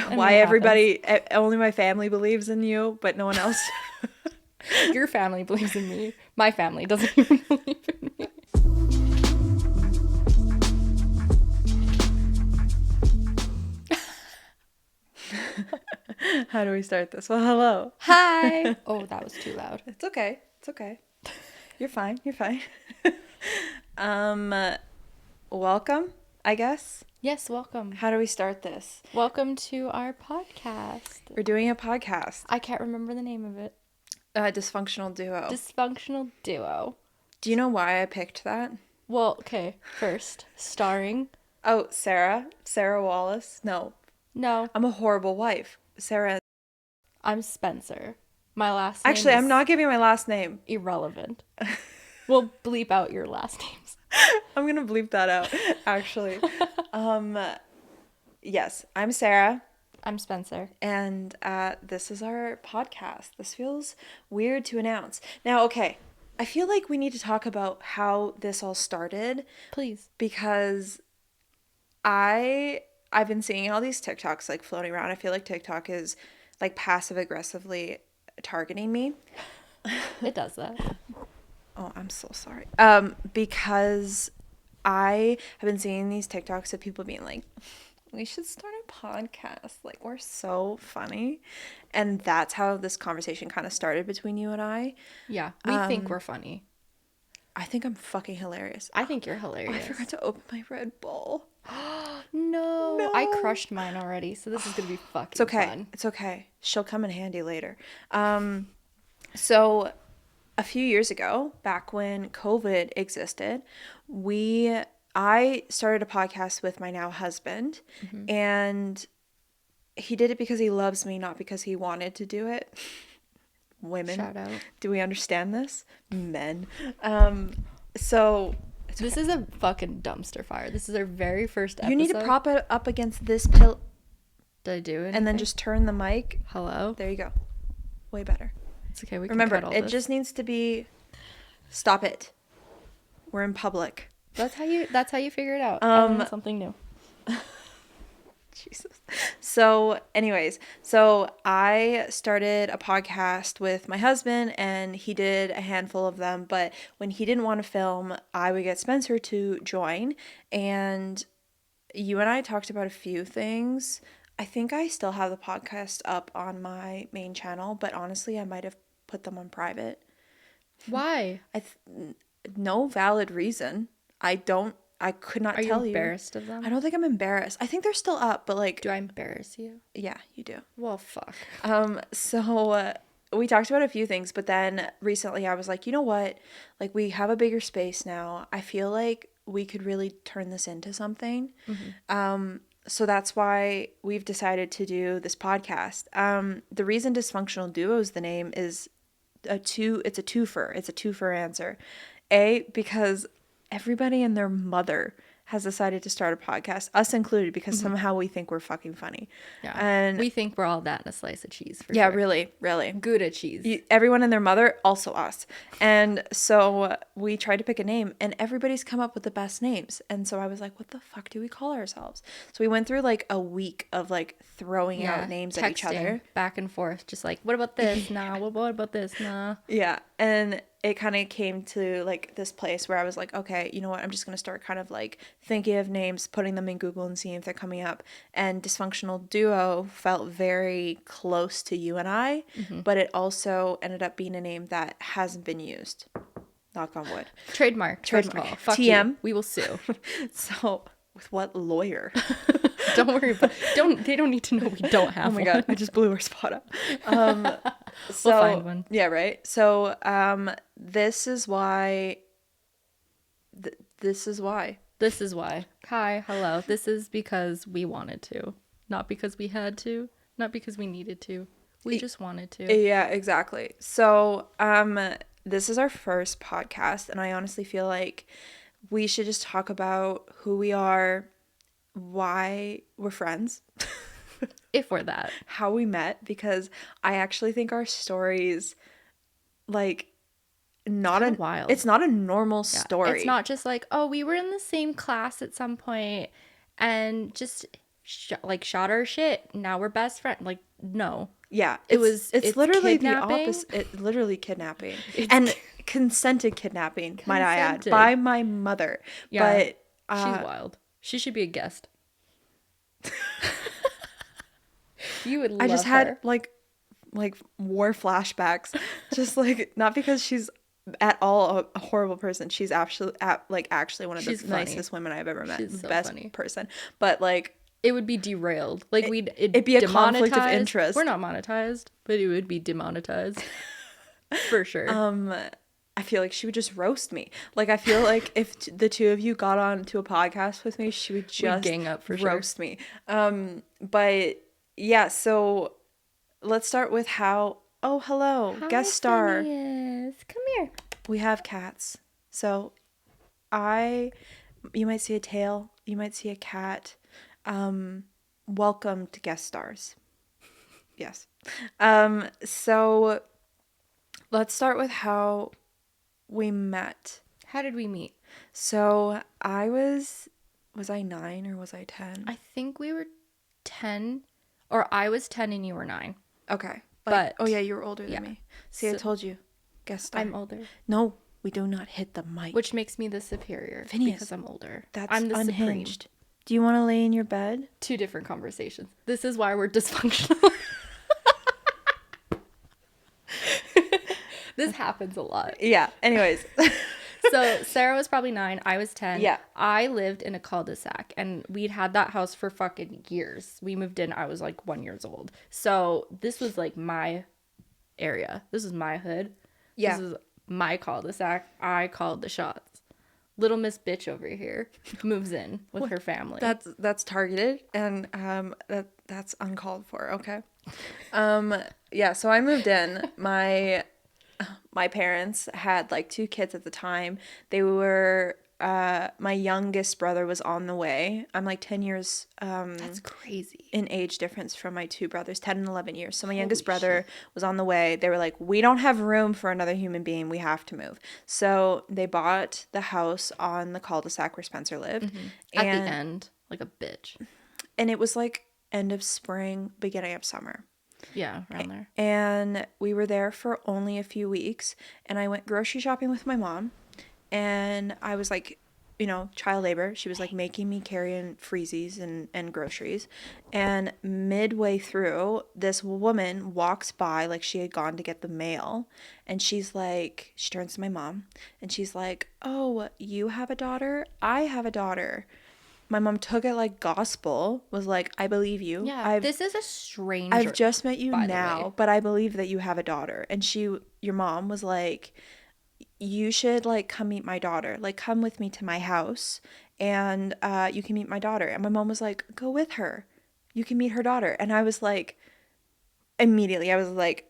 Why everybody, only my family believes in you, but no one else. Your family believes in me. My family doesn't even believe in me. How do we start this? Well, hello. Hi. Oh, that was too loud. It's okay. It's okay. You're fine. You're fine. um, welcome, I guess. Yes, welcome. How do we start this? Welcome to our podcast. We're doing a podcast. I can't remember the name of it. Dysfunctional duo. Dysfunctional duo. Do you know why I picked that? Well, okay. First, starring. Oh, Sarah. Sarah Wallace. No. No, I'm a horrible wife. Sarah. I'm Spencer. My last name Actually, is I'm not giving my last name. irrelevant. We'll bleep out your last names. I'm gonna bleep that out, actually. Yes, I'm Sarah. I'm Spencer. And this is our podcast. This feels weird to announce. Now, okay, I feel like we need to talk about how this all started. Please. Because I've been seeing all these TikToks like floating around. I feel like TikTok is like passive aggressively targeting me. It does that. Oh, I'm so sorry. Because I have been seeing these TikToks of people being like, we should start a podcast. Like, we're so funny. And that's how this conversation kind of started between you and I. Yeah, we think we're funny. I think I'm fucking hilarious. I think you're Oh, hilarious. I forgot to open my Red Bull. No. I crushed mine already, so this is going to be fucking It's okay. fun. It's okay. She'll come in handy later. So a few years ago, back when COVID existed, I started a podcast with my now husband, and he did it because he loves me, not because he wanted to do it. Women. Shout out. Do we understand this? Men. So This is a fucking dumpster fire. This is our very first episode. you need to prop it up against this pill Did I do it? and then just turn the mic. Hello? There you go. Way better. It's okay. We Remember, can cut all it this. just needs to be. Stop it. We're in public. That's how you figure it out. I learned something new. Jesus. So anyways, so I started a podcast with my husband and he did a handful of them, but when he didn't want to film, I would get Spencer to join, and you and I talked about a few things. I think I still have the podcast up on my main channel, but honestly, I might have put them on private. Why? No valid reason. I could not Are tell you you. embarrassed of them? I don't think I'm embarrassed. I think they're still up, but like, Do I embarrass you? yeah, you do. Well, fuck. So we talked about a few things, but then recently I was like, you know what? Like, we have a bigger space now. I feel like we could really turn this into something. So that's why we've decided to do this podcast. The reason Dysfunctional Duo is the name is it's a twofer. It's a twofer answer. Because everybody and their mother has decided to start a podcast, us included, because somehow we think we're fucking funny. Yeah. And we think we're all that in a slice of cheese. For yeah, sure. really, really. Good at cheese. Everyone and their mother, also us. And so we tried to pick a name, and everybody's come up with the best names. And so I was like, what the fuck do we call ourselves? So we went through like a week of like throwing out names at each other. Back and forth. Just like, what about this? Nah. What about this? Nah. Yeah. And it kind of came to like this place where I was like, okay, you know what? I'm just going to start kind of like thinking of names, putting them in Google and seeing if they're coming up. And Dysfunctional Duo felt very close to you and I, but it also ended up being a name that hasn't been used. Knock on wood. Trademark. First of all. Fuck TM. you. We will sue. So with what lawyer? Don't worry about they don't need to know we don't have one. Oh my god, I just blew our spot up. So, We'll find one. Yeah, right. So this is why. This is why. This is why. Hi, hello. This is because we wanted to. Not because we had to. Not because we needed to. We just wanted to. Yeah, exactly. So this is our first podcast, and I honestly feel like we should just talk about who we are, why we're friends. If we're that. How we met, because I actually think our stories, like, wild. It's not a normal story. It's not just like, oh, we were in the same class at some point and just shot our shit. Now we're best friends. Like, no. Yeah, It's it's literally the kidnapping. opposite. It literally kidnapping and consented kidnapping, might I add, Consented. by my mother. Yeah, But she's wild. She should be a guest. You would love I just her. had like war flashbacks, just like not because she's at all a horrible person. She's actually one of the She's funny. nicest women I've ever met. She's so Best funny. person, but like. It would be derailed. Like It'd be a conflict of demonetized. interest. We're not monetized, but it would be demonetized for sure. I feel like she would just roast me. Like I feel like if the two of you got on to a podcast with me, she would just gang up for roast me. But yeah, so let's start with how. Oh, hello, guest star. Phineas. Come here. We have cats. So you might see a tail, you might see a cat. Welcome to guest stars. Yes. So let's start with how we met. How did we meet? So was I 9 or was I 10? I think we were 10, or I was 10 and you were 9. Okay. But oh yeah, you were older than me. See, I told you. Guest star. I'm older. No, we do not hit the mic. Which makes me the superior. Phineas, because I'm older. I'm the unhinged. Supreme. Do you want to lay in your bed? 2 different conversations. This is why we're dysfunctional. This happens a lot. Yeah. Anyways. So Sarah was probably 9. I was 10. Yeah. I lived in a cul-de-sac and we'd had that house for fucking years. We moved in. I was like 1 year old. So this was like my area. This is my hood. Yeah. This is my cul-de-sac. I called the shots. Little Miss Bitch over here moves in with her family. That's targeted and that's uncalled for. Okay. Yeah. So I moved in. My parents had like 2 kids at the time. They were my youngest brother was on the way. I'm like 10 years that's crazy in age difference from my 2 brothers, 10 and 11 years. So my youngest brother was on the way. They were like, we don't have room for another human being. We have to move. So they bought the house on the cul-de-sac where Spencer lived. At the end, like a bitch. And it was like end of spring, beginning of summer. Yeah, around there. And we were there for only a few weeks. And I went grocery shopping with my mom. And I was like, child labor. She was like making me carry in freezies and groceries. And midway through, this woman walks by like she had gone to get the mail. And she's like, she turns to my mom and she's like, oh, you have a daughter? I have a daughter. My mom took it like gospel, was like, I believe you. Yeah, this is a stranger. I've just met you now, but I believe that you have a daughter. And your mom was like, you should like come meet my daughter. Like come with me to my house and you can meet my daughter. And my mom was like, go with her. You can meet her daughter. And I was like, immediately, I was like,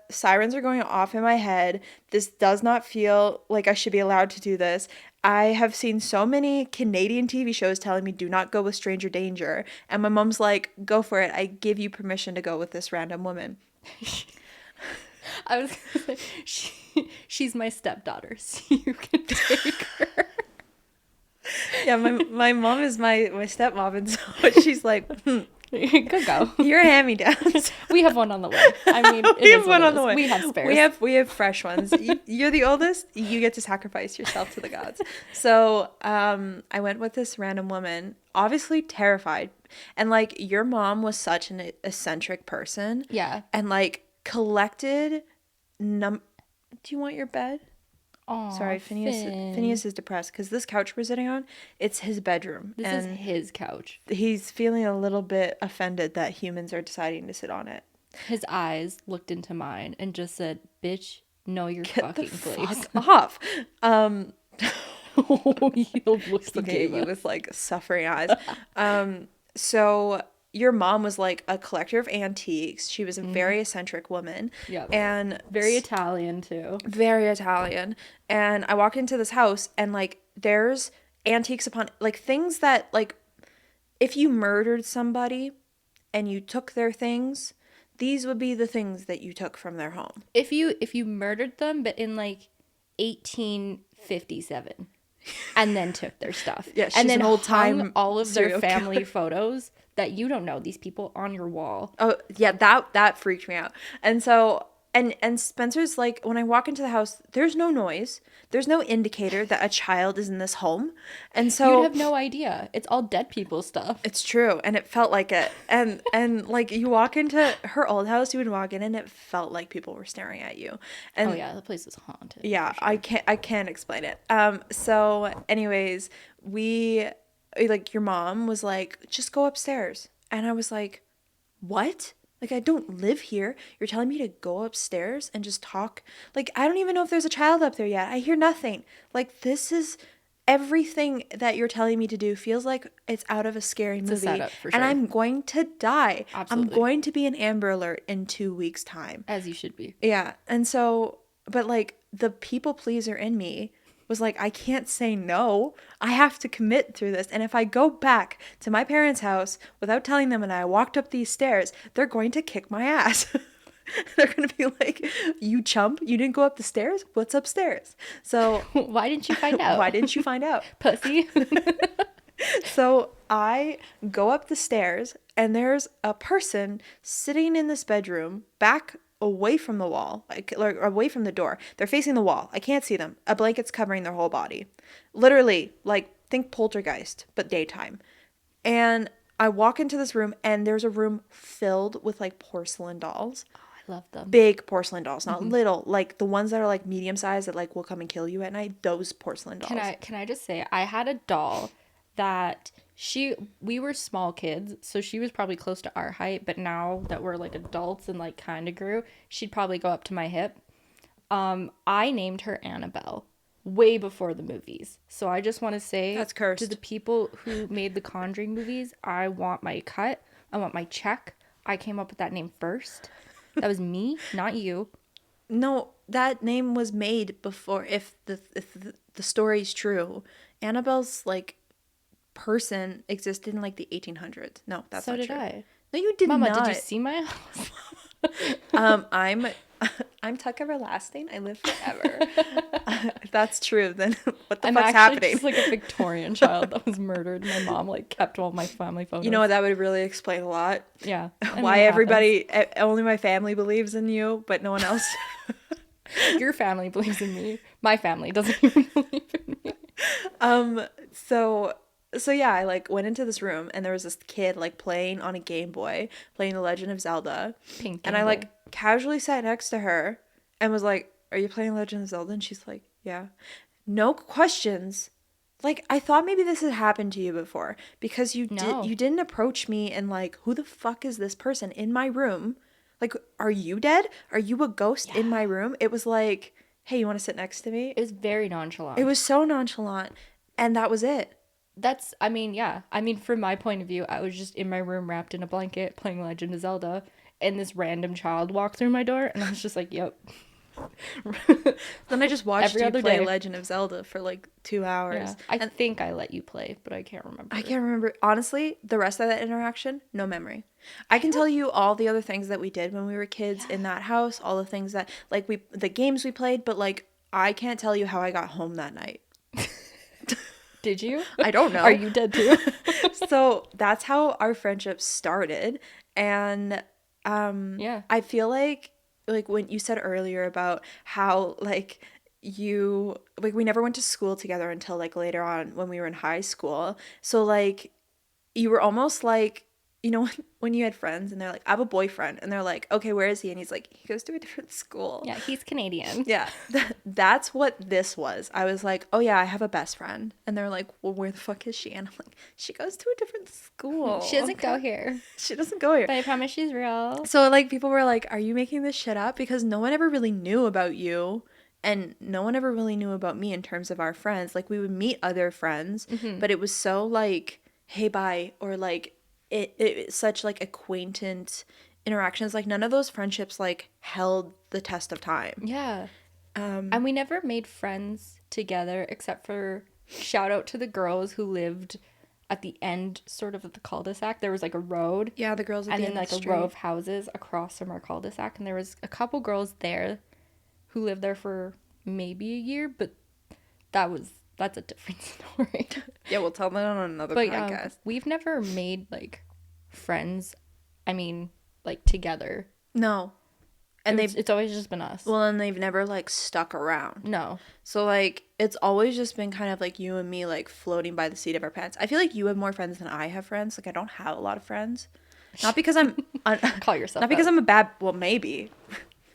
sirens are going off in my head. This does not feel like I should be allowed to do this. I have seen so many Canadian TV shows telling me do not go with stranger danger. And my mom's like, go for it. I give you permission to go with this random woman. I was going to say, she's my stepdaughter, so you can take her. Yeah, my mom is my stepmom, and so she's like, Good go. You're a hand-me-down. We have one on the way. I mean, we have one on the way. We have spares. We have fresh ones. You're the oldest. You get to sacrifice yourself to the gods. So I went with this random woman, obviously terrified. And like your mom was such an eccentric person. Yeah. And like collected do you want your bed? Oh, sorry, Phineas is depressed because this couch we're sitting on, it's his bedroom. This is his couch. He's feeling a little bit offended that humans are deciding to sit on it. His eyes looked into mine and just said, bitch, know your fucking place. Fuck off. He'll look looking at you with like suffering eyes. So your mom was like a collector of antiques. She was a very eccentric woman. Yeah. And very Italian too. Very Italian. And I walk into this house and like there's antiques upon like things that like if you murdered somebody and you took their things, these would be the things that you took from their home. If you murdered them but in like 1857 and then took their stuff. Yeah, she's and then an old time all of their family killer. photos that you don't know, these people on your wall. Oh, yeah, that freaked me out. And so and Spencer's like, when I walk into the house, there's no noise. There's no indicator that a child is in this home. And You'd so have no idea. It's all dead people stuff. it's true, and it felt like it. And like you walk into her old house, you would walk in and it felt like people were staring at you. And Oh yeah, the place is haunted. yeah, for sure. I can't explain it. So anyways, we like your mom was like, just go upstairs. And I was like, what? Like, I don't live here. You're telling me to go upstairs and just talk? Like, I don't even know if there's a child up there yet. I hear nothing. Like, this is everything that you're telling me to do feels like it's out of a scary movie. It's a setup, for And sure. I'm going to die. Absolutely. I'm going to be an Amber Alert in 2 weeks' time. As you should be. Yeah. And so, but like, the people pleaser in me was like, I can't say no. I have to commit through this. And if I go back to my parents' house without telling them and I walked up these stairs, they're going to kick my ass. They're going to be like, you chump, you didn't go up the stairs? What's upstairs? So Why didn't you find out? why didn't you find out? Pussy. So I go up the stairs and there's a person sitting in this bedroom back away from the wall, like away from the door. They're facing the wall. I can't see them. A blanket's covering their whole body. Literally, like, think Poltergeist, but daytime. And I walk into this room and there's a room filled with like porcelain dolls. I love them. Big porcelain dolls, not little, like the ones that are like medium sized that like will come and kill you at night. Those porcelain dolls. Can I just say, I had a doll that we were small kids, so she was probably close to our height, but now that we're like adults and like kind of grew, she'd probably go up to my hip. I named her Annabelle way before the movies. So I just want to say, That's cursed. to the people who made the Conjuring movies, I want my cut. I want my check. I came up with that name first. That was me, not you. No, that name was made before. If the story's true, Annabelle's like person existed in like the 1800s. No, that's So not did true. I. No, you did Mama, not. did you see my house? I'm Tuck Everlasting. I live forever. If that's true, then what the I'm fuck's actually happening? just like a Victorian child that was murdered. My mom like kept all my family photos. You know what? That would really explain a lot. Yeah. And Why what everybody, only my family believes in you, but no one else. happens? Your family believes in me. My family doesn't even believe in me. So yeah, I like went into this room and there was this kid like playing on a Game Boy, playing The Legend of Zelda. Pink And Game I Boy. like casually sat next to her and was like, "Are you playing Legend of Zelda?" And she's like, "Yeah." No questions. Like, I thought maybe this had happened to you before because No. you didn't approach me and like, who the fuck is this person in my room? Like, are you dead? Are you a ghost in my room? It was like, "Hey, you want to sit next to me?" It was very nonchalant. It was so nonchalant, and that was it. That's, I mean, yeah. I mean, from my point of view, I was just in my room wrapped in a blanket playing Legend of Zelda, and this random child walked through my door, and I was just like, yep. Then I just watched Every you other play day. Legend of Zelda for like 2 hours. Yeah. I think I let you play, but I can't remember. I can't remember. Honestly, the rest of that interaction, no memory. I can tell you all the other things that we did when we were kids in that house, all the things that, like, the games we played, but like, I can't tell you how I got home that night. Did you? I don't know. Are you dead too? So that's how our friendship started. And Yeah. I feel like when you said earlier about how like you like we never went to school together until like later on when we were in high school. So like you were almost like, you know, when you had friends and they're like, "I have a boyfriend," and they're like, "Okay, where is he?" And he's like, "He goes to a different school." Yeah, he's Canadian. Yeah, that's what this was. I was like, "Oh yeah, I have a best friend," and they're like, "Well, where the fuck is she?" And I'm like, "She goes to a different school. She doesn't go here. She doesn't go here." But I promise she's real. So like people were like, "Are you making this shit up?" Because no one ever really knew about you, and no one ever really knew about me in terms of our friends. Like we would meet other friends, but it was so like, "Hey, bye," or like it such like acquaintance interactions. Like none of those friendships like held the test of time. Yeah. And we never made friends together except for shout out to the girls who lived at the end sort of the cul-de-sac. There was like a road. Yeah, the girls at And the then end of like the a row street. of houses across from our cul-de-sac. And there was a couple girls there who lived there for maybe a year, but that's a different story. Yeah, we'll tell that on another But podcast. we've never made like friends, I mean, like together. No. And It's always just been us. well, and they've never like stuck around. No. So like it's always just been kind of like you and me like floating by the seat of our pants. I feel like you have more friends than I have friends. Like I don't have a lot of friends. Not because I'm Call yourself not because out. I'm a bad, well maybe.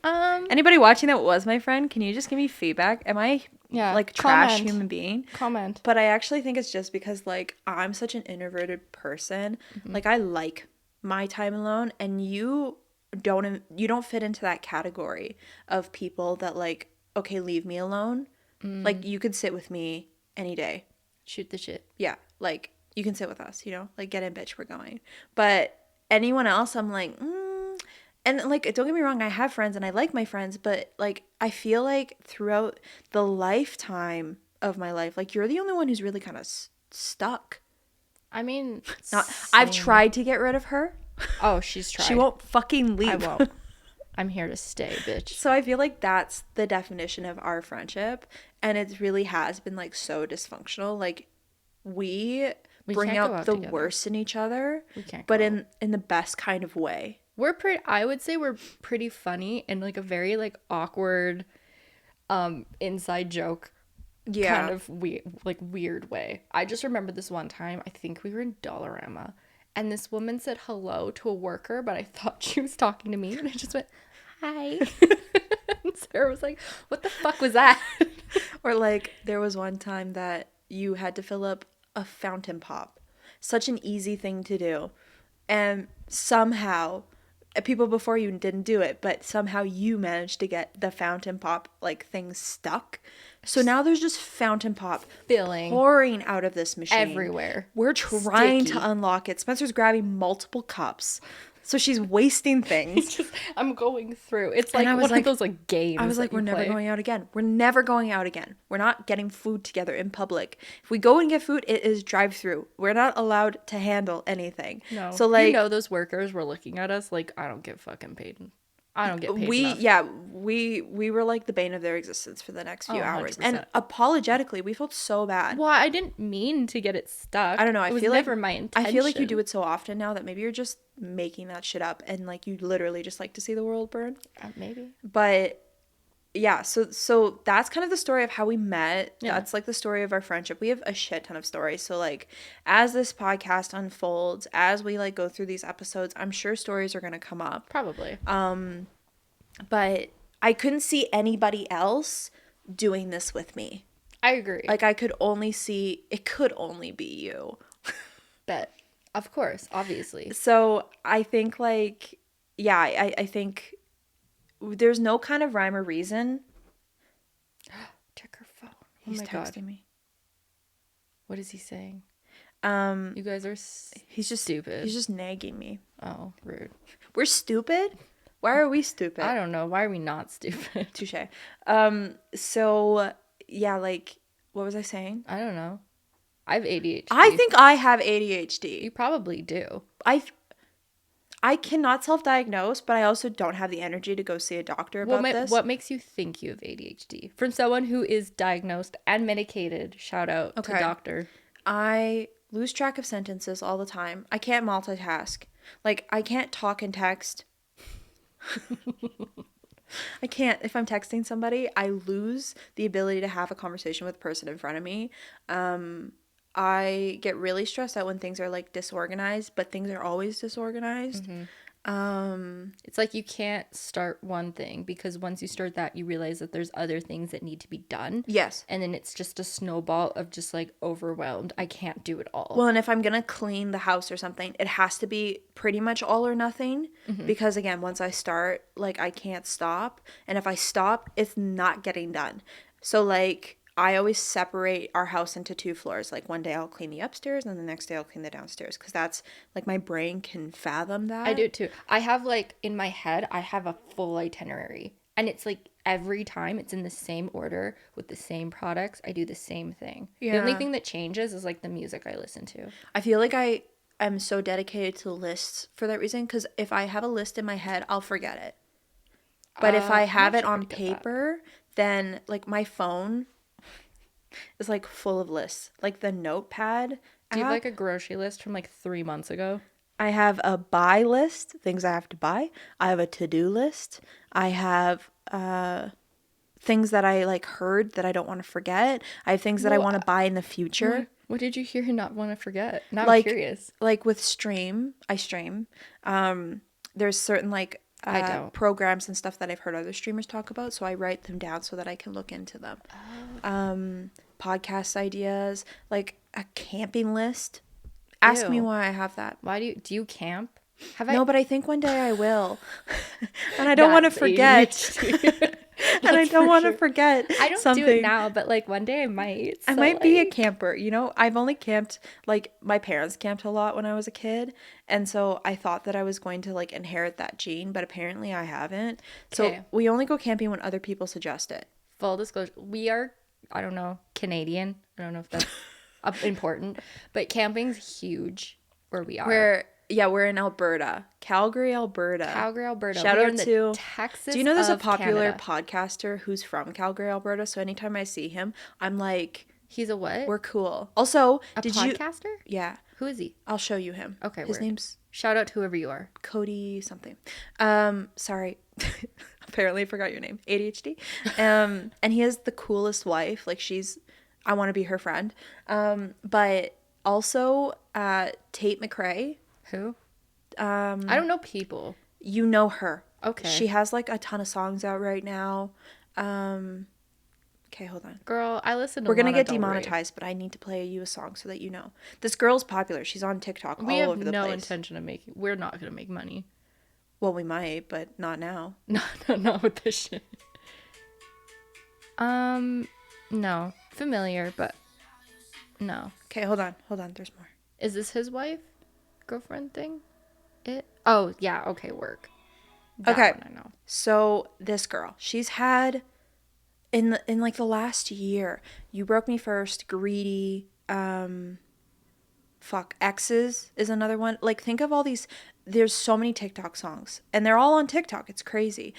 Anybody watching that was my friend, can you just give me feedback? Am I Yeah, like trash comment. human being? Comment. But I actually think it's just because like I'm such an introverted person. Like I like my time alone, and you don't fit into that category of people that like, okay, leave me alone. Like you could sit with me any day. Shoot the shit. Yeah, like you can sit with us, like get in, bitch, we're going. But anyone else, I'm like, and like don't get me wrong, I have friends and I like my friends, but like I feel like throughout the lifetime of my life, like you're the only one who's really kind of stuck. I mean, Not, I've same. tried to get rid of her. Oh, she's tried. She won't fucking leave. I won't. I'm here to stay, bitch. So I feel like that's the definition of our friendship, and it really has been like so dysfunctional. Like we bring can't go out out the together. worst in each other, We can't but go in the best kind of way. I would say we're pretty funny and like a very like awkward inside joke Yeah. kind of weird way. I just remember this one time, I think we were in Dollarama, and this woman said hello to a worker, but I thought she was talking to me, and I just went, hi. And Sarah was like, what the fuck was that? Or like there was one time that you had to fill up a fountain pop. Such an easy thing to do. And somehow people before you didn't do it, but somehow you managed to get the fountain pop like thing stuck. So now there's just fountain pop Filling pouring out of this machine everywhere. We're trying Sticky. to unlock it. Spencer's grabbing multiple cups. So she's wasting things. I'm going through. It's like I was one like- of those like games. I was like, that we're you never play. going out again. We're never going out again. We're not getting food together in public. If we go and get food, it is drive through. We're not allowed to handle anything. No. So like those workers were looking at us like, I don't get fucking paid. I don't get paid enough. we were like the bane of their existence for the next few Oh, hours. 100%. And apologetically, we felt so bad. Well, I didn't mean to get it stuck. I don't know. It was feel never like my intention. I feel like you do it so often now that maybe you're just making that shit up and like you literally just like to see the world burn. Maybe. But yeah, so that's kind of the story of how we met. Yeah. That's like the story of our friendship. We have a shit ton of stories. So like as this podcast unfolds, as we like go through these episodes, I'm sure stories are going to come up. Probably. But I couldn't see anybody else doing this with me. I agree. Like I could only see it could only be you. Bet. Of course, obviously. So I think like yeah, I think there's no kind of rhyme or reason. Check her phone. He's oh my texting God. me. What is he saying? You guys are he's just stupid. He's just nagging me. Oh, rude. We're stupid? Why are we stupid? I don't know. Why are we not stupid? Touche. So yeah, like what was I saying? I don't know. I have ADHD. I think I have ADHD. you probably do. I cannot self-diagnose, but I also don't have the energy to go see a doctor about this. What makes you think you have ADHD? From someone who is diagnosed and medicated. Shout out to doctor. I lose track of sentences all the time. I can't multitask. Like, I can't talk and text. I can't. If I'm texting somebody, I lose the ability to have a conversation with the person in front of me. I get really stressed out when things are like disorganized, but things are always disorganized. It's like you can't start one thing because once you start that, you realize that there's other things that need to be done. Yes. And then it's just a snowball of just like overwhelmed. I can't do it all. Well, and if I'm going to clean the house or something, it has to be pretty much all or nothing. Because again, once I start, like I can't stop. And if I stop, it's not getting done. So like I always separate our house into 2 floors. Like one day I'll clean the upstairs and the next day I'll clean the downstairs. Because that's like my brain can fathom that. I do too. I have like in my head, I have a full itinerary. And it's like every time it's in the same order with the same products. I do the same thing. Yeah. The only thing that changes is like the music I listen to. I feel like I'm so dedicated to lists for that reason. Because if I have a list in my head, I'll forget it. But if I have it on paper, then like my phone is like full of lists. Like the notepad Do you have app, like a grocery list from like 3 months ago? I have a buy list, things I have to buy. I have a to-do list. I have things that I like heard that I don't want to forget. I have things that I Well, want to buy in the future. what did you hear and not want to forget? Now I'm Like curious. like with I stream. There's certain like I don't. programs and stuff that I've heard other streamers talk about, so I write them down so that I can look into them. Podcast ideas, like a camping list. Ask me Ew. why I have that. Why do you camp? Have No, I? but I think one day I will. And I don't want to That's forget. ADHD. And I That's don't for want to sure. forget I don't do it something. now, but like one day I might. I So, might be a like, camper. You know, I've only camped, like, my parents camped a lot when I was a kid. And so I thought that I was going to, like, inherit that gene, but apparently I haven't. So Okay. we only go camping when other people suggest it. full disclosure, we are, I don't know, Canadian. I don't know if that's important, but camping's huge where we are. We're in Alberta. Calgary, Alberta. Calgary, Alberta. Shout We are out in the to Texas. Do you know there's a of popular Canada. podcaster who's from Calgary, Alberta? So anytime I see him, I'm like, He's a what? we're cool. Also, A did you podcaster? Yeah, Who is he? I'll show you him. Okay, His word. name's Shout out to whoever you are. Cody something. Sorry. Apparently I forgot your name. ADHD. And he has the coolest wife. Like I want to be her friend. But also Tate McRae. Who? I don't know people. You know her. Okay. She has like a ton of songs out right now. Okay, hold on. Girl, I listen to We're gonna Lana get Del Rey. demonetized, but I need to play you a song so that you know. This girl's popular. She's on TikTok We all have over the no place. intention of making. We're not gonna make money. Well, we might, but not now. No, not with this shit. No, familiar, but no. Okay, hold on. There's more. Is this his wife, girlfriend thing? It? Oh yeah. Okay, work. That Okay. one I know. So this girl, she's had in like the last year, You Broke Me First, Greedy, Exes is another one. Like think of all these, there's so many TikTok songs and they're all on TikTok. It's crazy.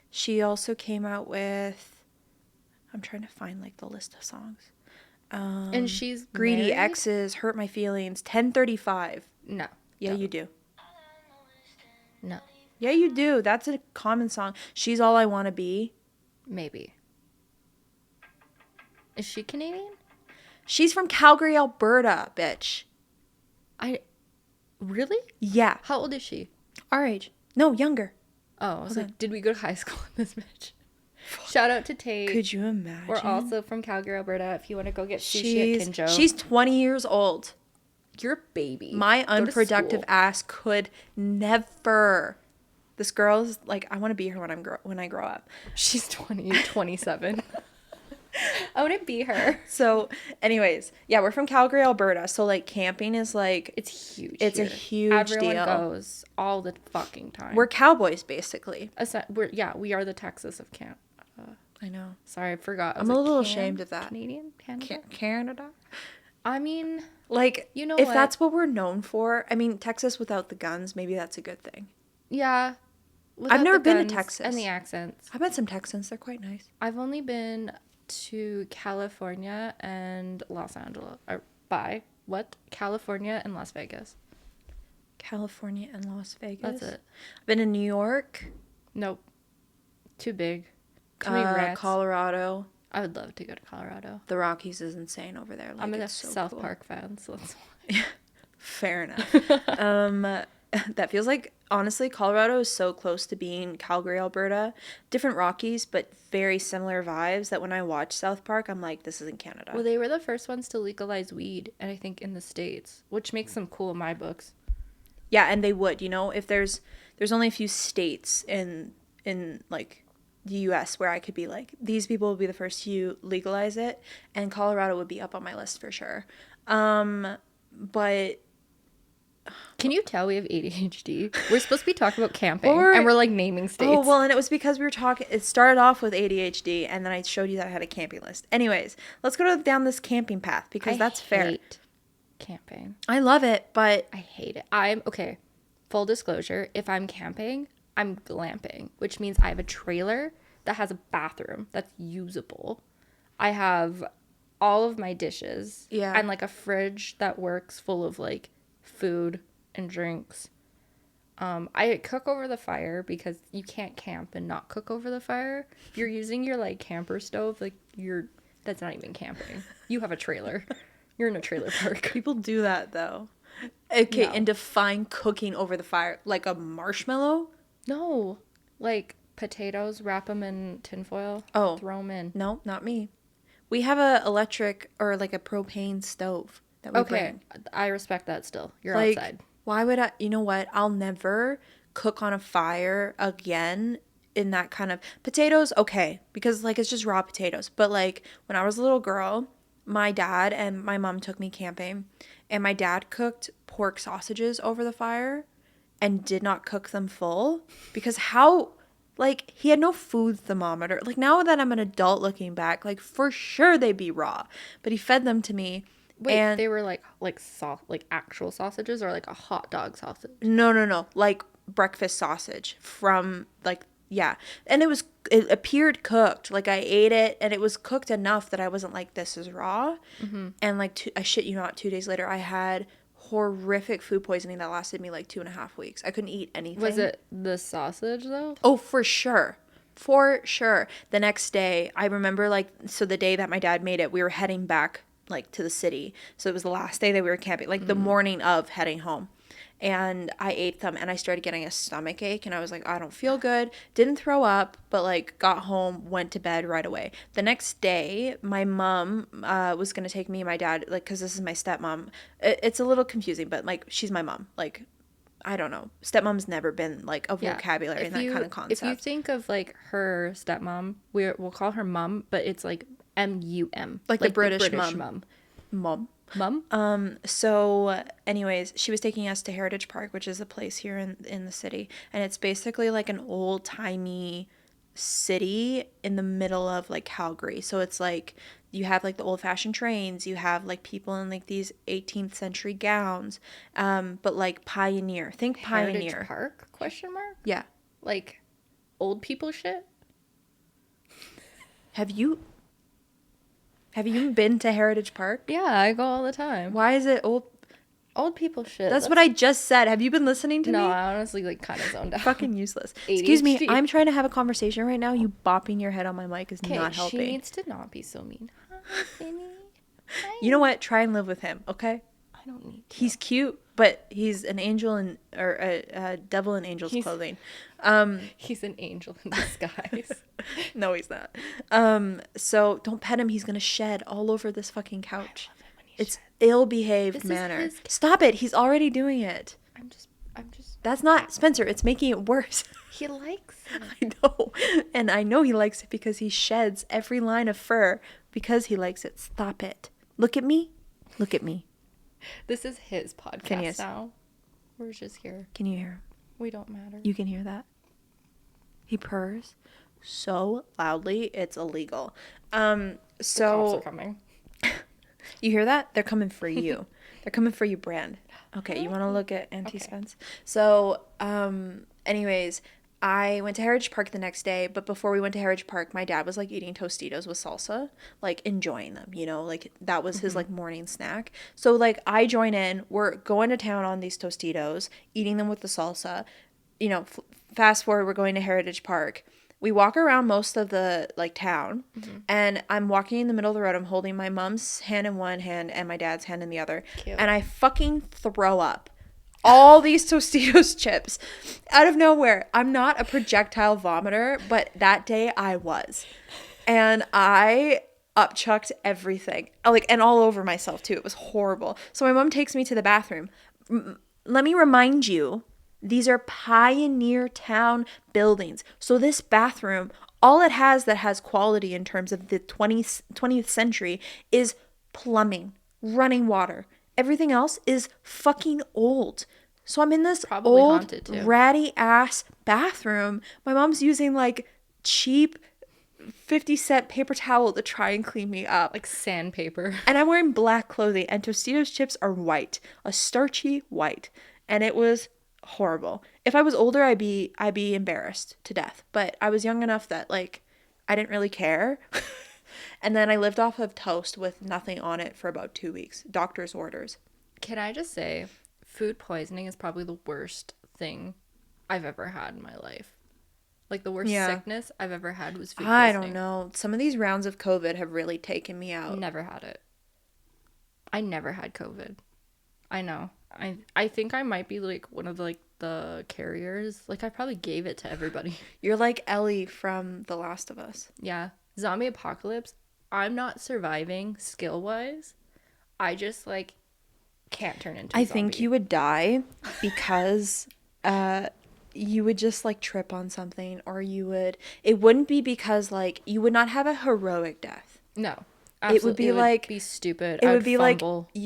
She also came out with, I'm trying to find like the list of songs. And she's Greedy, married? Exes, Hurt My Feelings, 1035. No. Yeah, Don't. you do. No. Yeah, you do. That's a common song. She's All I Want to Be. Maybe. Is she Canadian? She's from Calgary, Alberta, bitch. Really? Yeah. How old is she? Our age. No, younger. Oh, I was Hold like, on. did we go to high school with this bitch? Shout out to Tate. Could you imagine? We're also from Calgary, Alberta. If you want to go get sushi at Kinjo. She's 20 years old. You're a baby. My Go to unproductive school. ass could never. This girl's like, I want to be her when I grow up. She's 20, you're 27. I want to be her. So, anyways, yeah, we're from Calgary, Alberta. So like camping is like It's huge. It's a here. huge Everyone deal. goes all the fucking time. we're cowboys basically. We are the Texas of Canada. I know. Sorry, I forgot. I'm a little ashamed of that. Canadian? Canada? Canada. I mean, Like, You know if what? that's what we're known for, I mean, Texas without the guns, maybe that's a good thing. yeah. Without never the been to guns Texas. And the accents. I met some Texans. They're quite nice. I've only been to California and Los Angeles. California and Las Vegas. California and Las Vegas. That's it. I've been in New York, Nope. Too big. Too many rats. Colorado. I would love to go to Colorado. The Rockies is insane over there. Like, I'm a it's so South cool. Park fan, so that's why. Fair enough. That feels like, honestly, Colorado is so close to being Calgary, Alberta. Different Rockies, but very similar vibes that when I watch South Park, I'm like, this isn't Canada. Well, they were the first ones to legalize weed, and I think in the States, which makes them cool in my books. Yeah, and they would, if there's only a few states in like the US where I could be like, these people will be the first to legalize it, and Colorado would be up on my list for sure. But Can you tell we have ADHD? We're supposed to be talking about camping, Or- and we're like naming states. oh, well, and it was because we were talking, it started off with ADHD, and then I showed you that I had a camping list. Anyways, let's go down this camping path because that's fair. hate camping. I love it, but I hate it. Okay. Full disclosure, if I'm camping, I'm glamping, which means I have a trailer that has a bathroom that's usable. I have all of my dishes. Yeah. And like a fridge that works full of like food and drinks. I cook over the fire because you can't camp and not cook over the fire. If you're using your like camper stove, like that's not even camping. You have a trailer. You're in a trailer park. People do that though. Okay, No. and define cooking over the fire. Like a marshmallow? No, like potatoes, wrap them in tinfoil. Oh. Throw them in. No, not me. We have a electric or like a propane stove that we Okay, bring. I respect that still. You're Like, outside. why would I? You know what? I'll never cook on a fire again in that kind of potatoes. Okay, because like it's just raw potatoes. But like when I was a little girl, my dad and my mom took me camping, and my dad cooked pork sausages over the fire, and did not cook them full because how. Like, he had no food thermometer. Like, now that I'm an adult looking back, like, for sure they'd be raw. But he fed them to me. Wait, And they were like actual sausages or like a hot dog sausage? no. Like, breakfast sausage from, like, yeah. And it appeared cooked. Like, I ate it, and it was cooked enough that I wasn't like, this is raw. Mm-hmm. And, like, I shit you not, 2 days later, I had horrific food poisoning that lasted me like 2.5 weeks. I couldn't eat anything. Was it the sausage though? Oh, for sure. For sure. The next day, I remember like, so the day that my dad made it, we were heading back like to the city. So it was the last day that we were camping, like the morning of heading home. And I ate them and I started getting a stomach ache and I was like, I don't feel good. Didn't throw up, but like got home, went to bed right away. The next day, my mom was going to take me and my dad, like, because this is my stepmom. It's a little confusing, but like, she's my mom. Like, I don't know. Stepmom's never been like a vocabulary in that kind of concept. If you think of like her stepmom, we'll call her mum, but it's like MUM. Like the British mum. Mum? So anyways, she was taking us to Heritage Park, which is a place here in the city. And it's basically like an old timey city in the middle of like Calgary. So it's like you have like the old fashioned trains, you have like people in like these 18th century gowns, but like pioneer. Think pioneer. Heritage Park? Question mark? Yeah. Like old people shit? Have you been to Heritage Park? Yeah, I go all the time. Why is it old people shit? That's what I just said. Have you been listening to me? No, I honestly like kind of zoned out. Fucking useless. ADHD. Excuse me, I'm trying to have a conversation right now. You bopping your head on my mic is not helping. She needs to not be so mean. Hi, Finny. Hi. You know what? Try and live with him, okay? I don't need to. He's cute, but he's an angel or a devil in angel's clothing. He's an angel in disguise. No, he's not. So don't pet him. He's gonna shed all over this fucking couch. It's ill-behaved manner. Stop it. He's already doing it. I'm just. That's not Spencer. It's making it worse. He likes it. I know. And I know he likes it because he sheds every line of fur because he likes it. Stop it. Look at me. Look at me. This is his podcast now. We're just here. Can you hear? We don't matter. You can hear that? He purrs so loudly, it's illegal. The cops are coming. You hear that? They're coming for you. They're coming for you, Brand. Okay, you want to look at Auntie Spence? So, anyways, I went to Heritage Park the next day, but before we went to Heritage Park, my dad was like eating Tostitos with salsa, like enjoying them, you know, like that was his like morning snack. So like I join in, we're going to town on these Tostitos, eating them with the salsa, you know, fast forward, we're going to Heritage Park. We walk around most of the like town, and I'm walking in the middle of the road. I'm holding my mom's hand in one hand and my dad's hand in the other. Cute. And I fucking throw up all these Tostitos chips out of nowhere. I'm not a projectile vomiter, but that day I was. And I upchucked everything, like, and all over myself too. It was horrible. So my mom takes me to the bathroom. Let me remind you, these are pioneer town buildings. So this bathroom, all it has that has quality in terms of the 20th century is plumbing, running water. Everything else is fucking old. So I'm in this old, ratty ass bathroom. My mom's using like cheap 50-cent paper towel to try and clean me up. Like sandpaper. And I'm wearing black clothing, and Tostitos chips are white, a starchy white. And it was horrible. If I was older, I'd be embarrassed to death. But I was young enough that like I didn't really care. And then I lived off of toast with nothing on it for about 2 weeks. Doctor's orders. Can I just say, Food poisoning is probably the worst thing I've ever had in my life. Like, the worst Yeah. sickness I've ever had was food I poisoning. don't know. Some of these rounds of COVID have really taken me out. Never had it. I never had COVID. I know. I think I might be like one of like the carriers. Like, I probably gave it to everybody. You're like Ellie from The Last of Us. Yeah. Zombie apocalypse. I'm not surviving skill wise. I just like can't turn into a I zombie. think you would die because you would just like trip on something, or it wouldn't be because like you would not have a heroic death. No. It would be like be stupid. It I would be fumble. like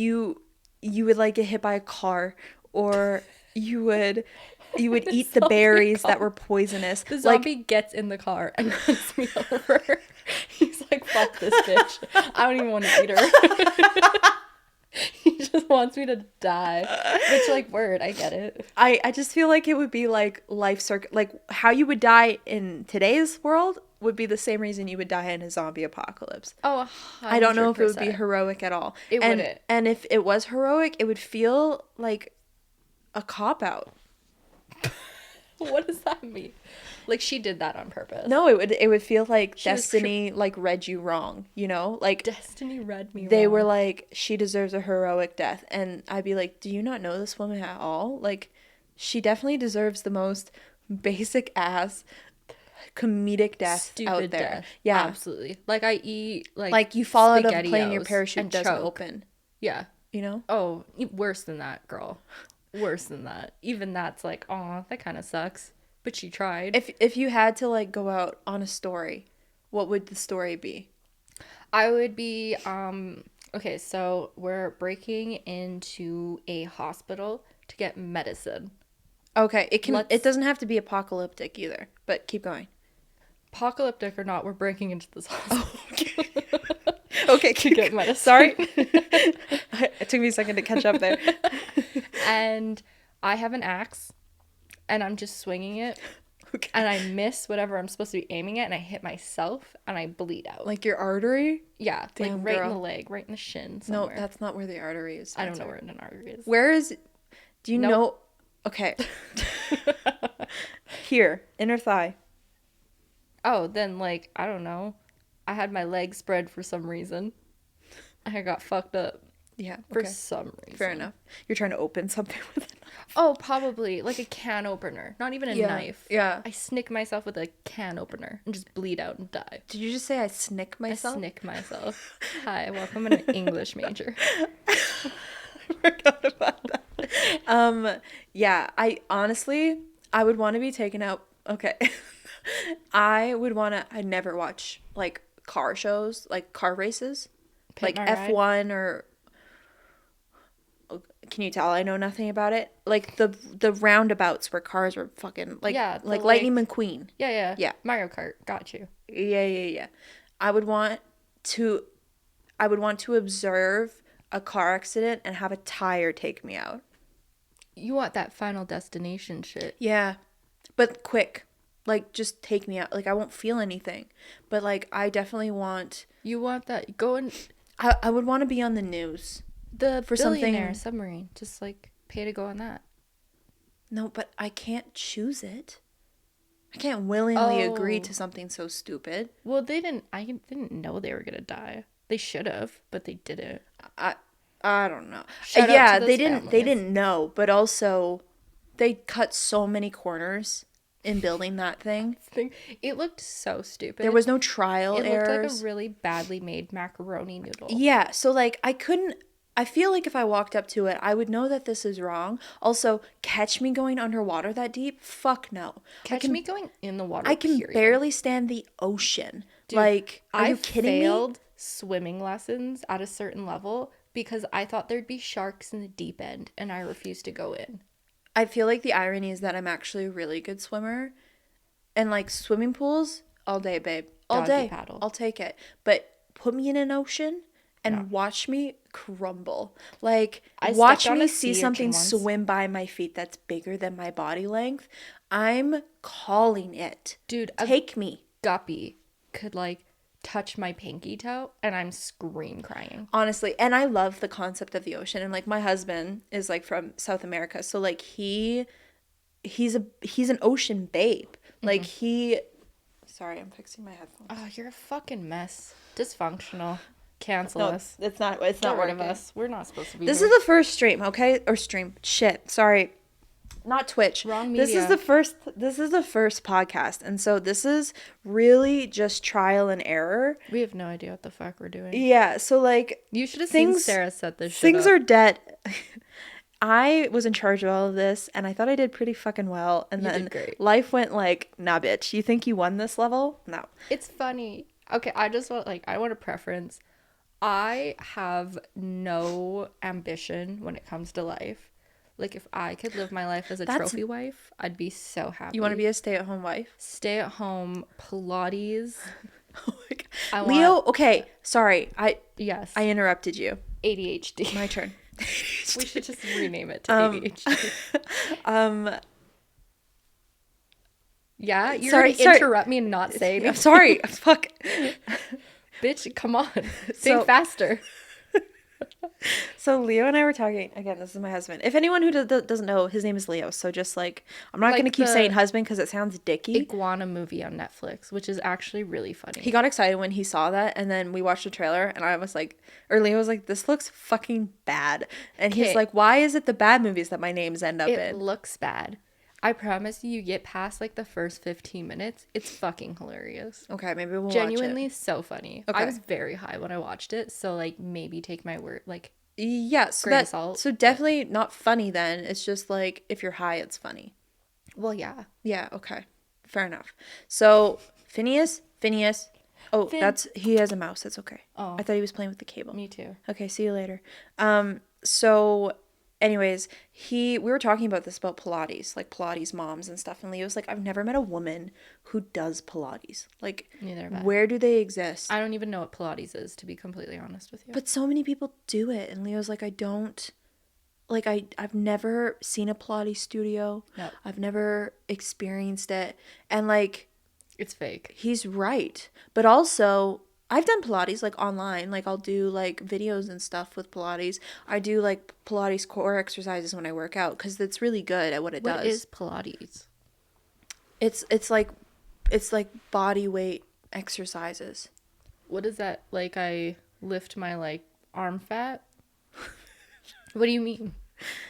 you would like get hit by a car, or you would eat the berries that were poisonous. The zombie gets in the car and runs me over. He's like, fuck this bitch. I don't even want to eat her. He just wants me to die. Which, like, word, I get it. I just feel like it would be like like how you would die in today's world would be the same reason you would die in a zombie apocalypse. Oh, 100%. I don't know if it would be heroic at all. It wouldn't. And if it was heroic, it would feel like a cop out. What does that mean? Like, she did that on purpose. No, it would feel like She was destiny like read you wrong, you know? Like Destiny read me they wrong. were like, she deserves a heroic death, and I'd be like, do you not know this woman at all? Like, she definitely deserves the most basic ass comedic death Stupid out there. death. Yeah, Absolutely. Like, I eat, like you fall out of a plane and your SpaghettiOs parachute and doesn't choke. open. Yeah. You know? Oh, worse than that, girl. Worse than that. Even that's like, aw, that kind of sucks. But she tried. If you had to like go out on a story, what would the story be? I would be, okay, so we're breaking into a hospital to get medicine. Okay, it doesn't have to be apocalyptic either, but keep going. Apocalyptic or not, we're breaking into this hospital. Okay, to get medicine. Sorry. It took me a second to catch up there. And I have an axe, and I'm just swinging it. Okay. And I miss whatever I'm supposed to be aiming at, and I hit myself, and I bleed out. Like your artery? Yeah, Damn, like right in girl. the leg, right in the shin somewhere. No, that's not where the artery is. I don't know where an artery is. Where is? Do you Nope. know? Okay. Here, inner thigh. Oh, then like, I don't know. I had my leg spread for some reason. I got fucked up Yeah. for Okay. some reason. Fair enough. You're trying to open something with it. Oh, probably like a can opener, not even a knife. Yeah. I snick myself with a can opener and just bleed out and die. Did you just say I snick myself? I snick myself. Hi, welcome. I'm an English major. I forgot about that. Yeah, I honestly, I would want to be taken out. Okay. I never watch like car shows, like car races, Pit like My Ride? F1 or, can you tell I know nothing about it? Like the roundabouts where cars were fucking like, Yeah, the like Lightning McQueen. Yeah. Yeah. Mario Kart, got you. Yeah. I would want to observe a car accident and have a tire take me out. You want that Final Destination shit. Yeah. But quick. Like, just take me out. Like, I won't feel anything. But, like, I definitely want... You want that. Go and... I would want to be on the news. The For billionaire something... submarine. Just, like, pay to go on that. No, but I can't choose it. I can't willingly agree to something so stupid. Well, I didn't know they were gonna die. They should have, but they didn't. I don't know. Shout out Yeah, to they those didn't. They families. didn't know, but also, they cut so many corners in building that thing. It looked so stupid. There was no trial It errors. looked like a really badly made macaroni noodle. Yeah, so like I feel like if I walked up to it, I would know that this is wrong. Also, catch me going underwater that deep? Fuck no. Catch me going in the water. I can period. barely stand the ocean. Dude, like, are you kidding me? I failed swimming lessons at a certain level because I thought there'd be sharks in the deep end and I refused to go in. I feel like the irony is that I'm actually a really good swimmer. And like swimming pools, all day, babe. All Doggy day. paddle. I'll take it. But put me in an ocean and watch me crumble. Like, I watch stepped on me a see sea something urchin once. swim by my feet that's bigger than my body length. I'm calling it. Dude, Take me. guppy could like touch my pinky toe and I'm scream crying. Honestly, and I love the concept of the ocean, and like my husband is like from South America, so like he's an ocean babe. Like sorry, I'm fixing my headphones. Oh, you're a fucking mess. Dysfunctional. Cancel No, us. it's not Get rid of working. us. We're not supposed to be This here. is the first stream, okay? Or stream. Shit. Sorry. Not Twitch. Wrong This is media. the first podcast. And so this is really just trial and error. We have no idea what the fuck we're doing. Yeah, so like You should have seen Sarah set this shit things up. are dead. I was in charge of all of this, and I thought I did pretty fucking well. And You then did great. life went like, nah, bitch. You think you won this level? No. It's funny. Okay, I want a preference. I have no ambition when it comes to life. Like, if I could live my life as a trophy wife, I'd be so happy. You want to be a stay-at-home wife? Stay at home, Pilates. Oh my God. Leo, okay, sorry. Yes. I interrupted you. ADHD. My turn. We should just rename it to ADHD. Yeah, you're Sorry, gonna interrupt me and not say anything. I'm sorry. Fuck. Bitch, come on. Think So- faster. So Leo and I were talking, again, this is my husband. If anyone who doesn't know, his name is Leo. So just like, I'm not Like going to keep the saying husband because it sounds dicky. Iguana movie on Netflix, which is actually really funny. He got excited when he saw that, and then we watched the trailer, and I was like, or Leo was like, this looks fucking bad. And he's Okay. like, why is it the bad movies that my names end up It in? looks bad. I promise you get past like the first 15 minutes, it's fucking hilarious. Okay, maybe we'll Genuinely watch so funny. Okay. I was very high when I watched it, so like maybe take my word like it. Yeah, so grain of salt, so definitely not funny then. It's just like, if you're high, it's funny. well yeah. Yeah, okay. Fair enough. So, Phineas. Oh, Finn. he has a mouse. That's okay. Oh. I thought he was playing with the cable. Me too. Okay, see you later. So anyways, we were talking about this about Pilates, like Pilates moms and stuff, and Leo's like, I've never met a woman who does Pilates. Like, Neither have I. where do they exist? I don't even know what Pilates is, to be completely honest with you. But so many people do it, and Leo's like, I've never seen a Pilates studio. No. I've never experienced it. And like, It's fake. he's right. But also, I've done Pilates like online. Like, I'll do like videos and stuff with Pilates. I do like Pilates core exercises when I work out because it's really good at what it does. What is Pilates? It's like body weight exercises. What is that? Like I lift my like arm fat? What do you mean?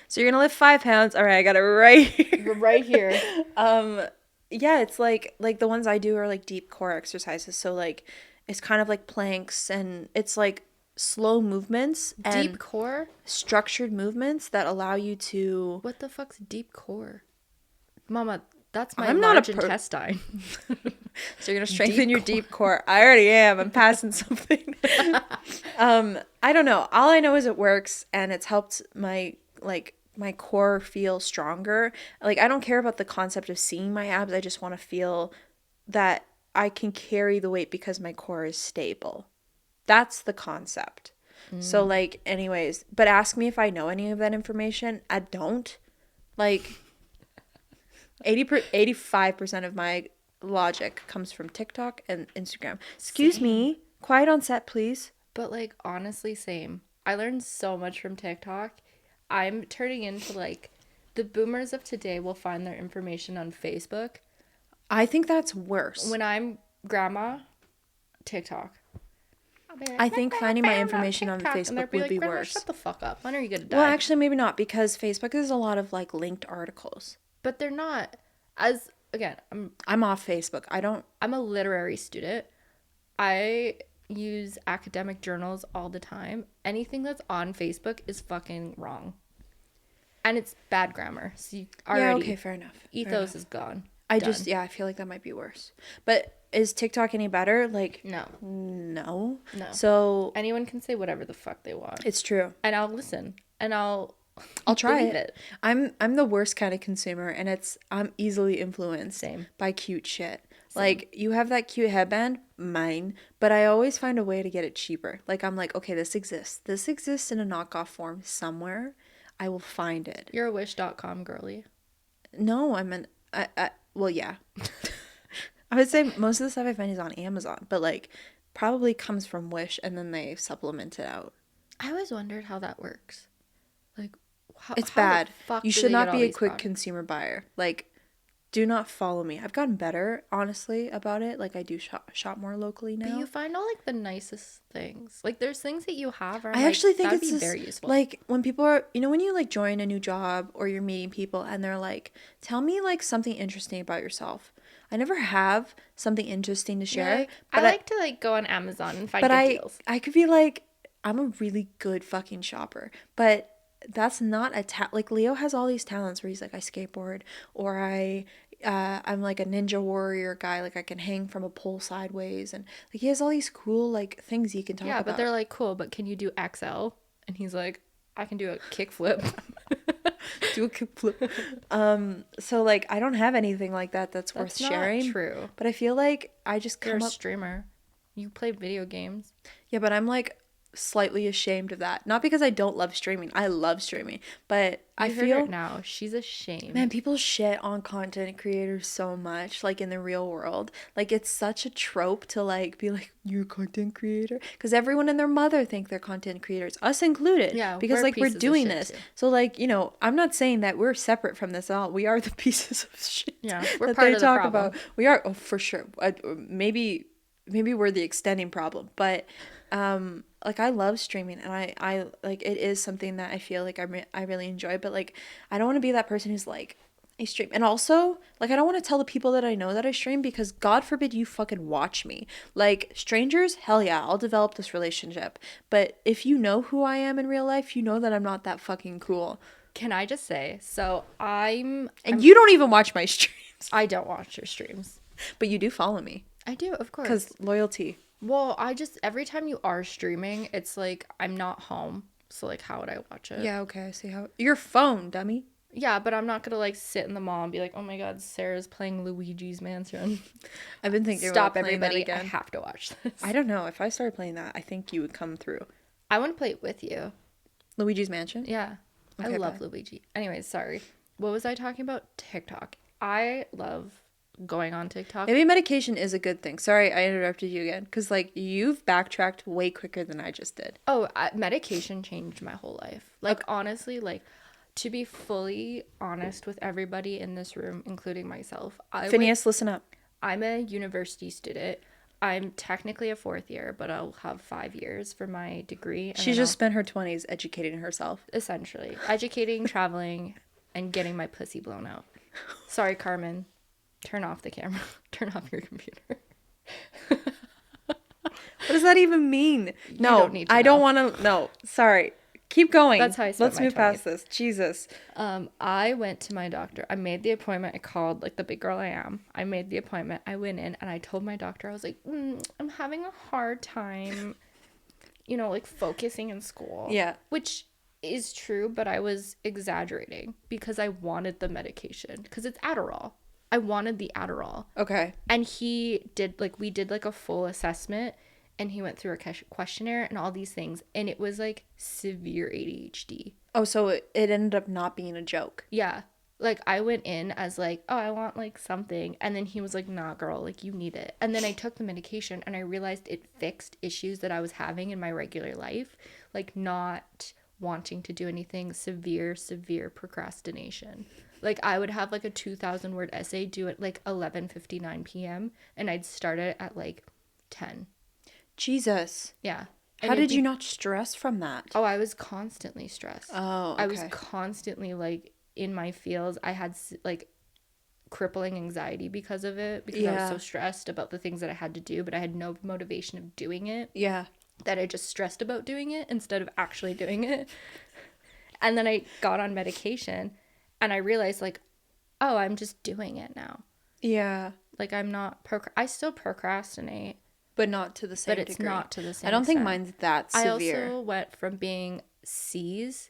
So you're gonna lift 5 pounds. All right, I got it right here. We're right here. Yeah, it's like the ones I do are like deep core exercises. So like it's kind of like planks, and it's like slow movements and Deep core? structured movements that allow you to. What the fuck's deep core? Mama, that's my I'm not large a pro- intestine. So you're gonna strengthen your deep core. I already am. I'm passing something. I don't know. All I know is it works, and it's helped my core feel stronger. Like, I don't care about the concept of seeing my abs. I just want to feel that I can carry the weight because my core is stable. That's the concept. So like, anyways, but ask me if I know any of that information. I don't. Like, 85% of my logic comes from TikTok and Instagram. Excuse me. Quiet on set, please. But like honestly, same. I learned so much from TikTok. I'm turning into like the boomers of today will find their information on Facebook. I think that's worse. When I'm grandma, TikTok. I'll be like, I think finding my information on TikTok," and they'll Facebook would be "Grandma, worse. Shut the fuck up. When are you gonna die? Well, actually, maybe not, because Facebook is a lot of like linked articles. But they're not. As again, I'm off Facebook. I'm a literary student. I use academic journals all the time. Anything that's on Facebook is fucking wrong. And it's bad grammar. So you already Yeah, okay, fair enough. ethos is gone. I Done. I feel like that might be worse. But is TikTok any better? Like, No. no. No. So Anyone can say whatever the fuck they want. it's true. And I'll listen. And I'll Try believe it. I'm the worst kind of consumer, and I'm easily influenced Same. by cute shit. Like, you have that cute headband, mine, but I always find a way to get it cheaper. Like, I'm like, okay, this exists. This exists in a knockoff form somewhere. I will find it. You're a wish.com girly. No, well, yeah. I would say most of the stuff I find is on Amazon, but like probably comes from Wish and then they supplement it out. I always wondered how that works. Like, It's how bad. the fuck You do should they get not all be a these quick products? consumer buyer. Like, do not follow me. I've gotten better, honestly, about it. Like, I do shop more locally But now. you find all like the nicest things. Like there's things that you have where I'm I like, actually think that'd it's be just, very useful. like, when people are, you know, when you like join a new job or you're meeting people and they're like, tell me like something interesting about yourself. I never have something interesting to share, Like, but I like to like go on Amazon and find but good I deals. I could be like, I'm a really good fucking shopper, but that's not like Leo has all these talents where he's like, I skateboard, or I'm like a ninja warrior guy, like I can hang from a pole sideways, and like he has all these cool like things he can talk Yeah, about. but they're like, cool, but can you do XL? And he's like, I can do a kickflip. Do a kickflip. So like I don't have anything like that that's worth That's not sharing. true. But I feel like I just You're come a up. streamer. You play video games. Yeah, but I'm like slightly ashamed of that. Not because I don't love streaming. I love streaming, but I You heard her feel now. She's ashamed. man, people shit on content creators so much, like in the real world. Like it's such a trope to like be like you're a content creator because everyone and their mother think they're content creators, us included. Yeah, because we're like we're pieces of doing shit, this. too. So like I'm not saying that we're separate from this at all. We are the pieces of shit. Yeah, we're that part they of the talk problem. about. We are for sure. Maybe we're the extending problem, but like I love streaming and I like it is something that I feel like I really enjoy, but like I don't want to be that person who's like I stream. And also, like I don't want to tell the people that I know that I stream because God forbid you fucking watch me. Like strangers, hell yeah, I'll develop this relationship. But if you know who I am in real life, you know that I'm not that fucking cool. Can I just say, so And you don't even watch my streams, I don't watch your streams. but you do follow me I do, of course. cuz loyalty. Well, every time you are streaming, it's like I'm not home. So like how would I watch it? Yeah, okay, I see how. Your phone, dummy. Yeah, but I'm not gonna like sit in the mall and be like, oh my god, Sarah's playing Luigi's Mansion. I've been thinking Stop about playing that everybody, I again. have to watch this. I don't know. If I started playing that, I think you would come through. I want to play it with you. Luigi's Mansion? Yeah. Okay, I love bye. Luigi. Anyways, sorry. What was I talking about? TikTok. I love going on TikTok. Maybe medication is a good thing. Sorry, I interrupted you again. Because, like, you've backtracked way quicker than I just did. Oh, medication changed my whole life. Like, honestly, like, to be fully honest with everybody in this room, including myself, Phineas, listen up. I'm a university student. I'm technically a fourth year, but I'll have 5 years for my degree. And She then just spent her 20s educating herself. essentially educating, traveling, and getting my pussy blown out. Sorry, Carmen. Turn off the camera. Turn off your computer. What does that even mean? No, don't need to I don't know. want to. No, sorry. Keep going. That's how I spent Let's my move past this. Jesus. I went to my doctor. I made the appointment. I called like the big girl I am. I made the appointment. I went in and I told my doctor, I was like, I'm having a hard time, like focusing in school. Yeah. Which is true, but I was exaggerating because I wanted the medication because it's Adderall. I wanted the Adderall. Okay. And we did like a full assessment and he went through a questionnaire and all these things. And it was like severe ADHD. Oh, so it ended up not being a joke. Yeah. Like I went in as like, oh, I want like something. And then he was like, nah, girl, like you need it. And then I took the medication and I realized it fixed issues that I was having in my regular life. Like not wanting to do anything, severe procrastination. Like I would have like a 2,000 word essay due at like 11:59 p.m. and I'd start it at like 10. Jesus. Yeah. How did you not stress from that? Oh, I was constantly stressed. Oh, okay. I was constantly like in my feels. I had like crippling anxiety because of it because I was so stressed about the things that I had to do, but I had no motivation of doing it. Yeah. That I just stressed about doing it instead of actually doing it. And then I got on medication and I realized like, oh, I'm just doing it now. Yeah. Like I'm not I still procrastinate. But not to the same degree. But it's not to the same I don't think extent. mine's that severe. I also went from being C's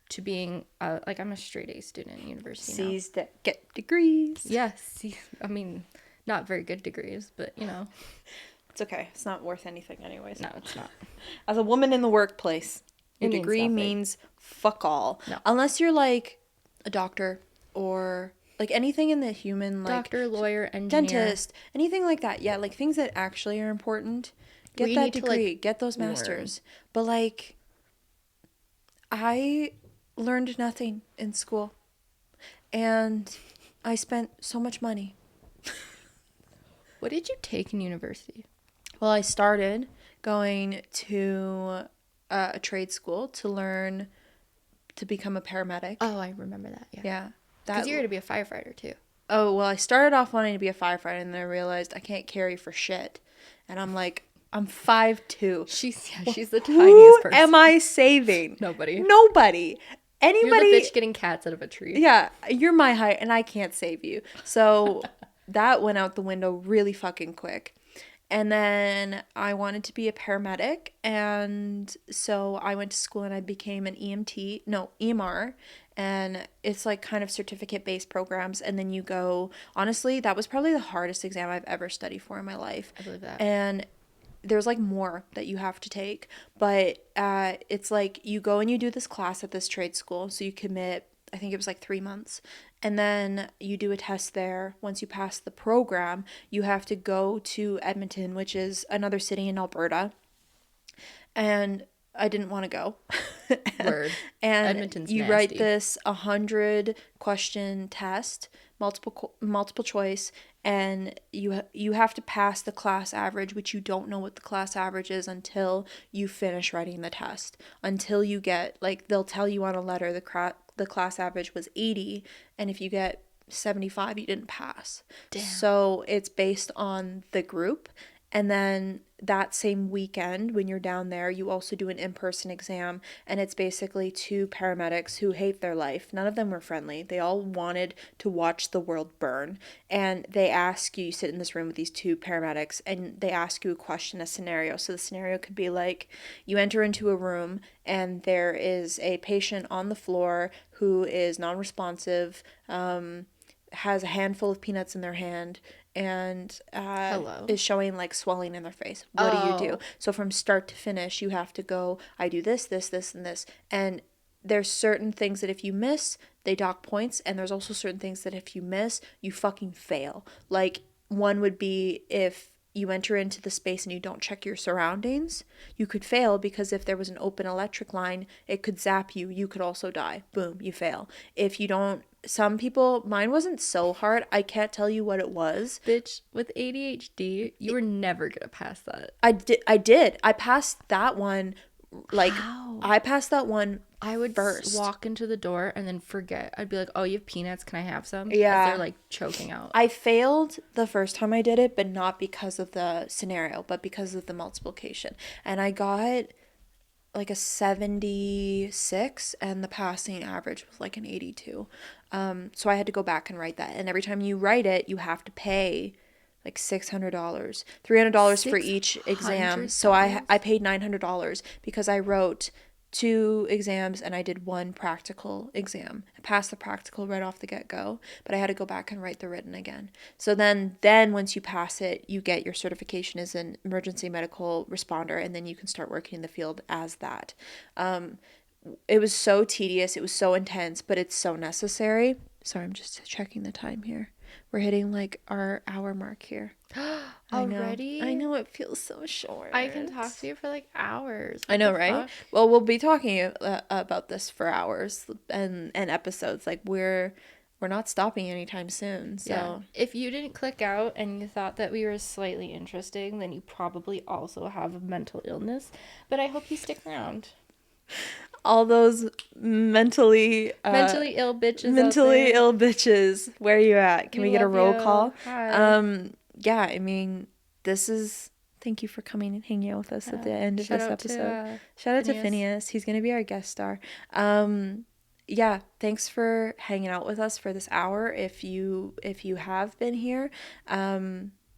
to being like I'm a straight A student at university now. C's that get degrees. Yes. I mean, not very good degrees, but It's okay. It's not worth anything anyways. No, it's not. As a woman in the workplace, your It means degree nothing. means fuck all. No. Unless you're like a doctor or like anything in the human like Doctor, lawyer, engineer. dentist, anything like that. Yeah, like things that actually are important. Get We that need to, like, degree. Get those learn. masters. But, like, I learned nothing in school. And I spent so much money. What did you take in university? Well, I started going to a trade school to learn to become a paramedic. Oh, I remember that. Yeah. Yeah. Because you're going to be a firefighter, too. Oh, well, I started off wanting to be a firefighter, and then I realized I can't carry for shit. And I'm like, I'm 5'2". She's the Who tiniest person. am I saving? Nobody. Nobody. You're Anybody. the bitch getting cats out of a tree. Yeah, you're my height, and I can't save you. So that went out the window really fucking quick. And then I wanted to be a paramedic, and so I went to school and I became an EMR, and it's like kind of certificate-based programs, and then you go, honestly, that was probably the hardest exam I've ever studied for in my life. I believe that. And there's like more that you have to take, but it's like you go and you do this class at this trade school, so you commit, I think it was like 3 months, and then you do a test there. Once you pass the program, you have to go to Edmonton, which is another city in Alberta, and I didn't want to go. Word. And Edmonton's you nasty. write this 100-question test, multiple choice, and you have to pass the class average, which you don't know what the class average is until you finish writing the test. Until you get, like, they'll tell you on a letter the class average was 80, and if you get 75, you didn't pass. Damn. So it's based on the group. And then that same weekend, when you're down there, you also do an in-person exam, and it's basically 2 paramedics who hate their life. None of them were friendly. They all wanted to watch the world burn. And they ask you sit in this room with these 2 paramedics, and they ask you a question, a scenario. So the scenario could be like, you enter into a room, and there is a patient on the floor who is non-responsive, has a handful of peanuts in their hand, and is showing like swelling in their face. What do you do? So from start to finish, you have to go, I do this, this, this, and this. And there's certain things that if you miss, they dock points. And there's also certain things that if you miss, you fucking fail. Like, one would be if you enter into the space and you don't check your surroundings, you could fail, because if there was an open electric line, it could zap you. You could also die. Boom, you fail. If you don't, some people, mine wasn't so hard. I can't tell you what it was. Bitch, with ADHD, you were never gonna pass that. I did. I passed that one. Like, How? I passed that one. I would first walk into the door and then forget. I'd be like, oh, you have peanuts, can I have some? Yeah. As they're like choking out. I failed the first time I did it, but not because of the scenario, but because of the multiplication. And I got like a 76, and the passing average was like an 82. So I had to go back and write that. And every time you write it, you have to pay like $600, $300 for each exam. So I paid $900 because I wrote 2 exams and I did 1 practical exam. I passed the practical right off the get-go, but I had to go back and write the written again. So then once you pass it, you get your certification as an emergency medical responder, and then you can start working in the field as that. It was so tedious, it was so intense, but it's so necessary. Sorry, I'm just checking the time here. We're hitting like our hour mark here. Already? I know, it feels so short. I can talk to you for like hours. I know, right? Fuck? Well, we'll be talking about this for hours and episodes. Like, we're not stopping anytime soon. So Yeah. If you didn't click out and you thought that we were slightly interesting, then you probably also have a mental illness. But I hope you stick around. all those mentally ill bitches. mentally ill bitches, where you at? Can we get a roll call? Hi. Yeah, I mean, thank you for coming and hanging out with us at the end of this episode. Shout out to Phineas. He's going to be our guest star. Yeah, thanks for hanging out with us for this hour. If you have been here,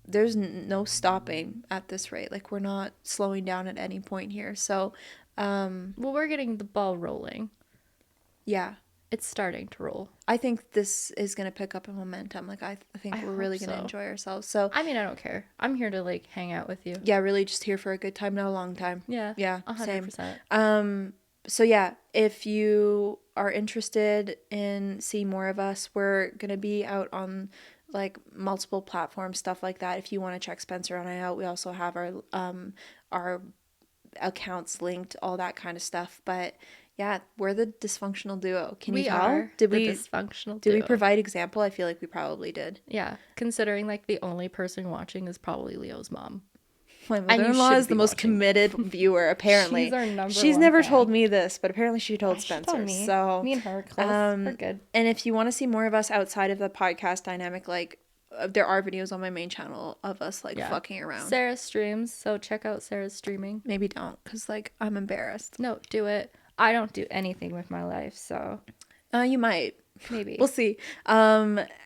there's no stopping at this rate. Like, we're not slowing down at any point here. So, well, we're getting the ball rolling. Yeah. It's starting to roll. I think this is going to pick up a momentum. Like, I think we're really going to enjoy ourselves. So, I mean, I don't care. I'm here to, like, hang out with you. Yeah, really just here for a good time, not a long time. Yeah. Yeah, 100%. Same. So, yeah, if you are interested in seeing more of us, we're going to be out on like multiple platforms, stuff like that. If you want to check Spencer and I out, we also have our accounts linked, all that kind of stuff. But yeah, we're the dysfunctional duo. Can you We tell? are the dysfunctional Did we duo. provide example? I feel like we probably did. Yeah, considering like the only person watching is probably Leo's mom. My And you mother-in-law should is the be most watching. committed viewer, apparently. She's our number She's one never fan. told me this, but apparently she told She told Spencer. me. So Me and her are close. We're good. and if you want to see more of us outside of the podcast dynamic, like there are videos on my main channel of us like fucking around. Sarah streams, so check out Sarah's streaming. Maybe don't, because like I'm embarrassed. No, do it. I don't do anything with my life, so You might. maybe. We'll see.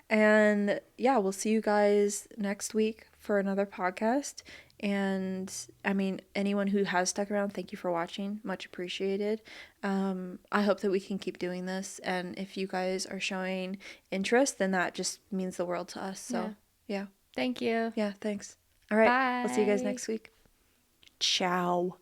And yeah, we'll see you guys next week for another podcast. And I mean, anyone who has stuck around, thank you for watching. Much appreciated. I hope that we can keep doing this. And if you guys are showing interest, then that just means the world to us. So yeah. Thank you. Yeah, thanks. All right. Bye. We'll see you guys next week. Ciao.